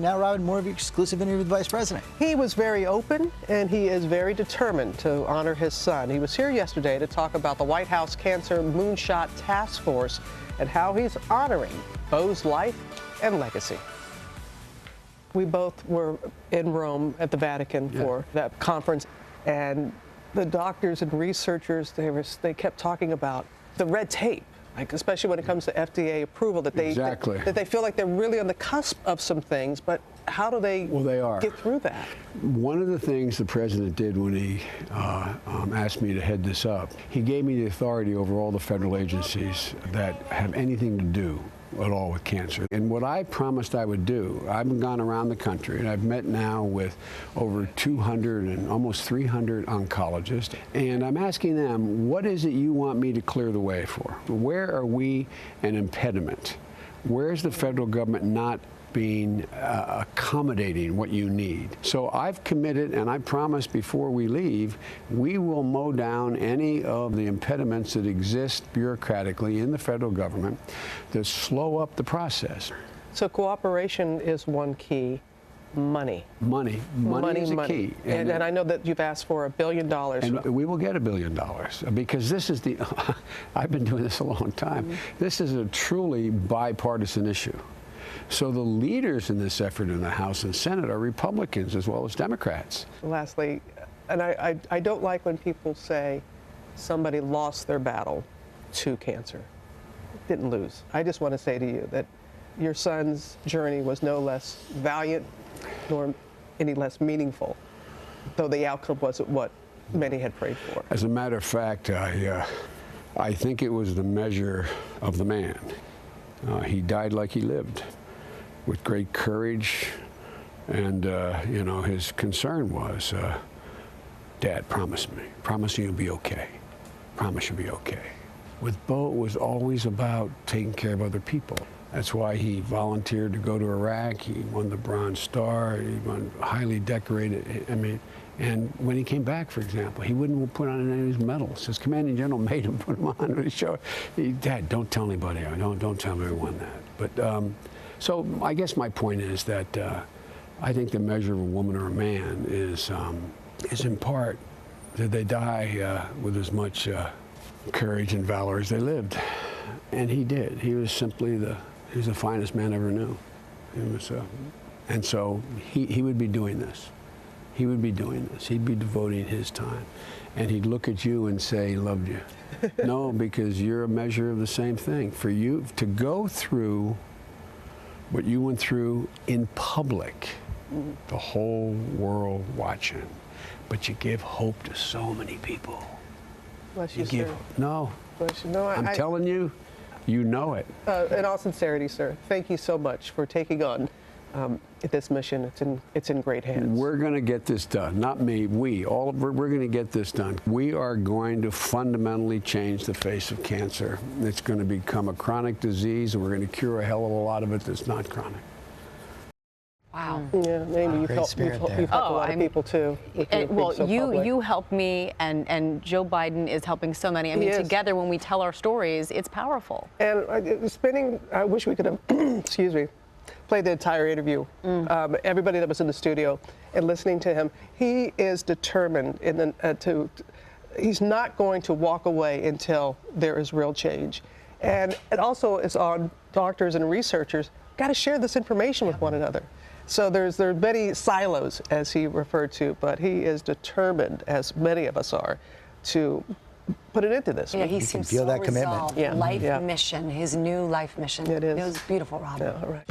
now, Robin, more of your exclusive interview with the Vice President. He was very open, and he is very determined to honor his son. He was here yesterday to talk about the White House Cancer Moonshot Task Force and how he's honoring Beau's life and legacy. We both were in Rome at the Vatican for that conference, and the doctors and researchers, they kept talking about the red tape, like especially when it comes to FDA approval, that they feel like they're really on the cusp of some things, but how do they get through that? One of the things the president did when he asked me to head this up, he gave me the authority over all the federal agencies that have anything to do at all with cancer. And what I promised I would do, I've gone around the country and I've met now with over 200 and almost 300 oncologists, and I'm asking them, what is it you want me to clear the way for? Where are we an impediment? Where's the federal government not being accommodating what you need? So I've committed, and I promise before we leave, we will mow down any of the impediments that exist bureaucratically in the federal government that slow up the process. So cooperation is one key. Money is a key. And I know that you've asked for $1 billion. And we will get $1 billion because this is the, I've been doing this a long time. This is a truly bipartisan issue. So the leaders in this effort in the House and Senate are Republicans as well as Democrats. Lastly, and I don't like when people say somebody lost their battle to cancer. Didn't lose. I just want to say to you that your son's journey was no less valiant nor any less meaningful, though the outcome wasn't what many had prayed for. As a matter of fact, I think it was the measure of the man. He died like he lived, with great courage, and you know, his concern was, Dad, promise me, promise you'll be okay, promise you'll be okay. With Beau, it was always about taking care of other people. That's why he volunteered to go to Iraq. He won the Bronze Star. He won highly decorated. I mean, and when he came back, for example, he wouldn't put on any of his medals. His commanding general made him put them on to show. Dad, don't tell anybody. Don't tell everyone that. But so I guess my point is that I think the measure of a woman or a man is in part that they die with as much courage and valor as they lived, and he did. He was simply the finest man I ever knew. He was, and so he would be doing this. He would be doing this. He'd be devoting his time, and he'd look at you and say he loved you. No, because you're a measure of the same thing. For you to go through what you went through in public, the whole world watching, but you give hope to so many people. Bless you, sir. No. Bless you. No, I'm telling you, you know it. In all sincerity, sir, thank you so much for taking on this mission. It's in great hands. We're going to get this done. Not me. We're going to get this done. We are going to fundamentally change the face of cancer. It's going to become a chronic disease, and we're going to cure a hell of a lot of it that's not chronic. Wow. Yeah, Amy, you've helped a lot of people too. Well, you helped me, and Joe Biden is helping so many. I mean, together when we tell our stories, it's powerful. And I wish we could have, excuse me, played the entire interview. Everybody that was in the studio and listening to him, he is determined he's not going to walk away until there is real change. And it also is on doctors and researchers, got to share this information with one another. So there are many silos, as he referred to, but he is determined, as many of us are, to put an end to this. Yeah, he seems feel so that commitment. Life mission, his new life mission. It is. It was beautiful, Robin. Yeah, all right.